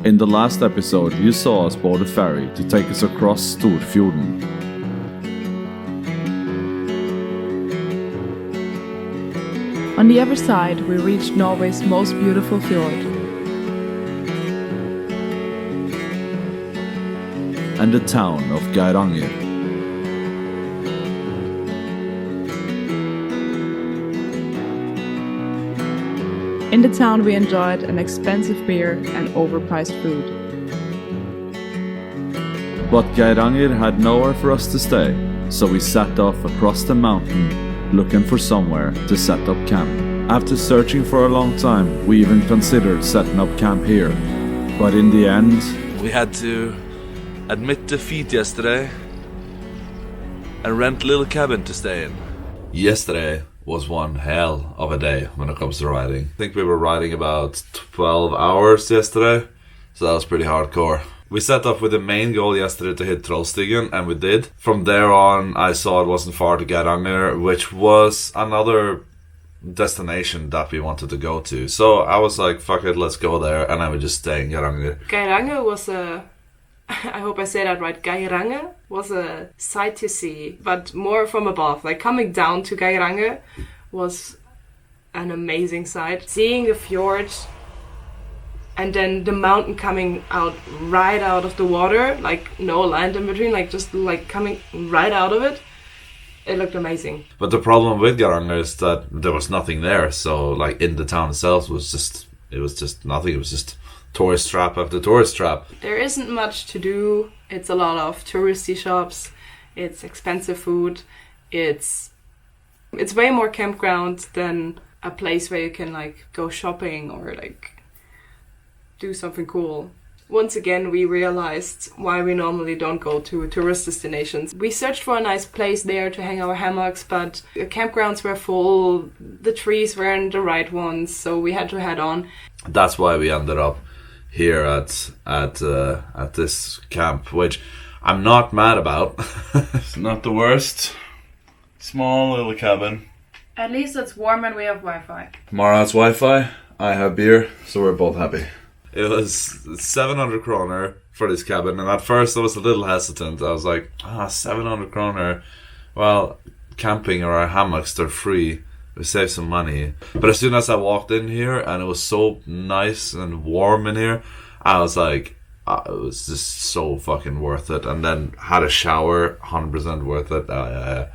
In the last episode, you saw us board a ferry to take us across Storfjorden. On the other side, we reached Norway's most beautiful fjord. And the town of Geiranger. In the town we enjoyed an expensive beer and overpriced food. But Geiranger had nowhere for us to stay, so we set off across the mountain looking for somewhere to set up camp. After searching for a long time, we even considered setting up camp here. But in the end, we had to admit defeat yesterday and rent a little cabin to stay in. Yesterday was one hell of a day when it comes to riding. I think we were riding about 12 hours yesterday, so that was pretty hardcore. We set up with the main goal yesterday to hit Trollstigen, and we did. From there on, I saw it wasn't far to Geiranger, which was another destination that we wanted to go to. So I was like, fuck it, let's go there, and I would just stay in Geiranger. Geiranger was I hope I say that right, Geiranger was a sight to see, but more from above. Like coming down to Geiranger was an amazing sight. Seeing the fjord and then the mountain coming out right out of the water, like no land in between, like just like coming right out of it. It looked amazing. But the problem with Geiranger is that there was nothing there. So like in the town itself it was just nothing. It was just tourist trap after tourist trap. There isn't much to do. It's a lot of touristy shops. It's expensive food. It's way more campground than a place where you can like go shopping or like do something cool. Once again, we realized why we normally don't go to tourist destinations. We searched for a nice place there to hang our hammocks, but the campgrounds were full, the trees weren't the right ones, so we had to head on. That's why we ended up here at this camp, which I'm not mad about. It's not the worst. Small little cabin. At least it's warm and we have Wi-Fi. Mara has Wi-Fi, I have beer, so we're both happy. It was 700 kroner for this cabin, and at first I was a little hesitant. I was like, 700 kroner. Well, camping or our hammocks, they're free. We save some money. But as soon as I walked in here and it was so nice and warm in here, I was like, it was just so fucking worth it. And then had a shower, 100% worth it.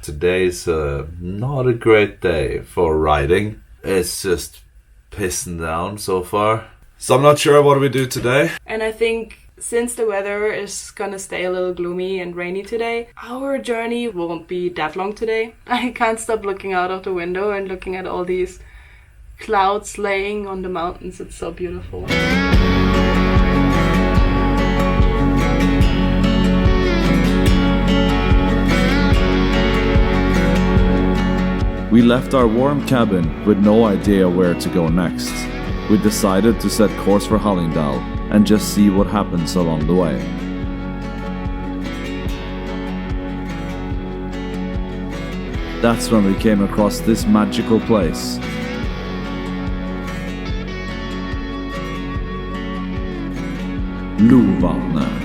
Today's not a great day for riding. It's just pissing down so far. So I'm not sure what we do today. And I think since the weather is gonna stay a little gloomy and rainy today, our journey won't be that long today. I can't stop looking out of the window and looking at all these clouds laying on the mountains. It's so beautiful. we left our warm cabin with no idea where to go next. We decided to set course for Hallingdal and just see what happens along the way. That's when we came across this magical place. Lovatnet.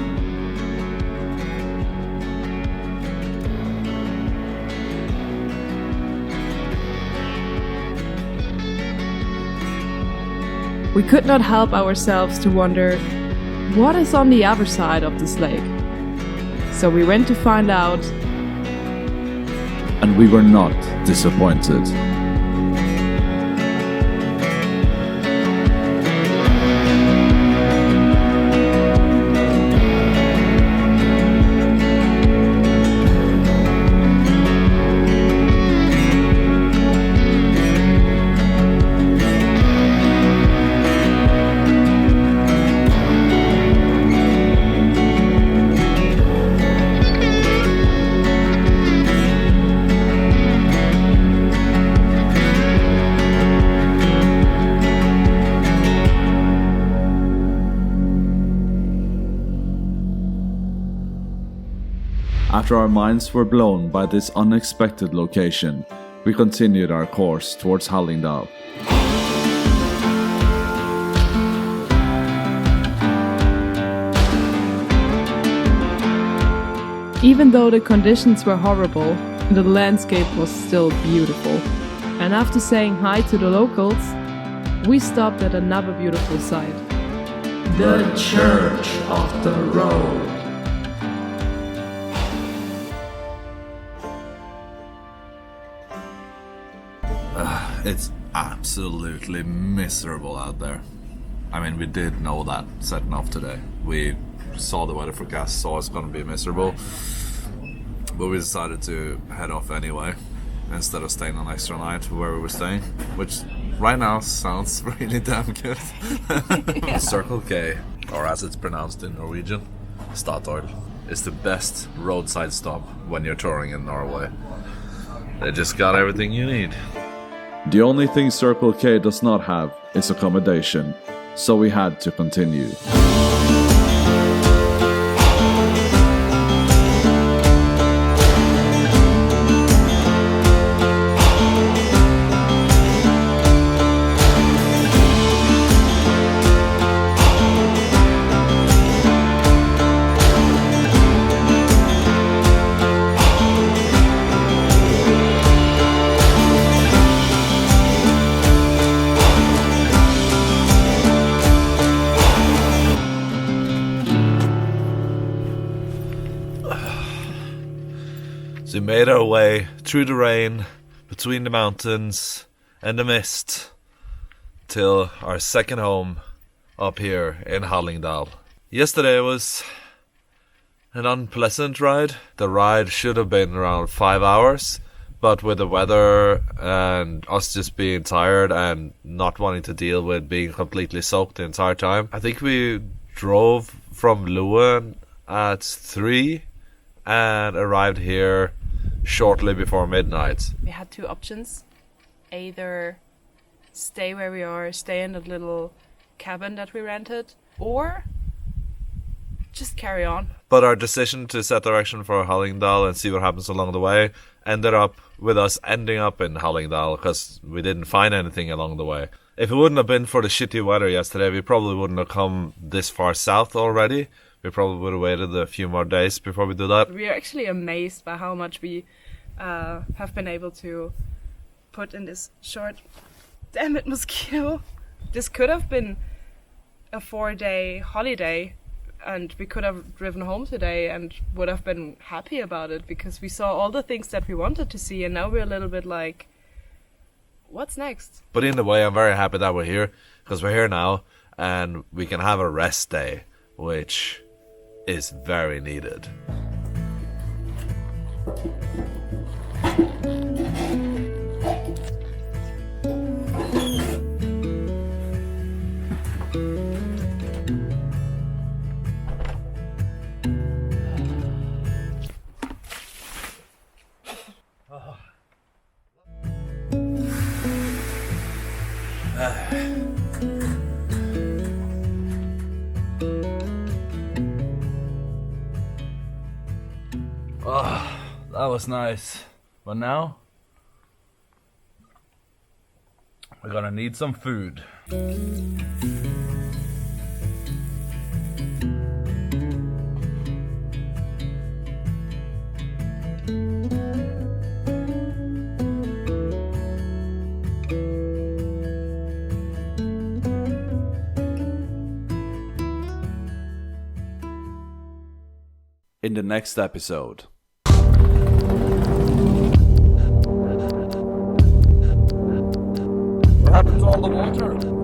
We could not help ourselves to wonder, what is on the other side of this lake? So we went to find out. And we were not disappointed. After our minds were blown by this unexpected location, we continued our course towards Hallingdal. Even though the conditions were horrible, the landscape was still beautiful. And after saying hi to the locals, we stopped at another beautiful site. The Church of the Road. It's absolutely miserable out there. I mean, we did know that setting off today. We saw the weather forecast, saw it's going to be miserable. But we decided to head off anyway, instead of staying an extra night where we were staying, which right now sounds really damn good. Circle K, or as it's pronounced in Norwegian, Statoil, is the best roadside stop when you're touring in Norway. They just got everything you need. The only thing Circle K does not have is accommodation, so we had to continue. So we made our way through the rain, between the mountains and the mist, till our second home up here in Hallingdal. Yesterday was an unpleasant ride. The ride should have been around 5 hours, but with the weather and us just being tired and not wanting to deal with being completely soaked the entire time, I think we drove from Luen at 3 and arrived here shortly before midnight. We had two options. Either stay where we are, stay in that little cabin that we rented, or just carry on. But our decision to set direction for Hallingdal and see what happens along the way ended up with us ending up in Hallingdal because we didn't find anything along the way. If it wouldn't have been for the shitty weather yesterday, we probably wouldn't have come this far south already. We probably would have waited a few more days before we do that. We are actually amazed by how much we have been able to put in this short... Damn it, mosquito! This could have been a 4-day holiday, and we could have driven home today and would have been happy about it because we saw all the things that we wanted to see, and now we're a little bit like, what's next? But in a way, I'm very happy that we're here, because we're here now and we can have a rest day, which is very needed. Oh, that was nice. But now we're gonna need some food. In the next episode. What happened to all the water?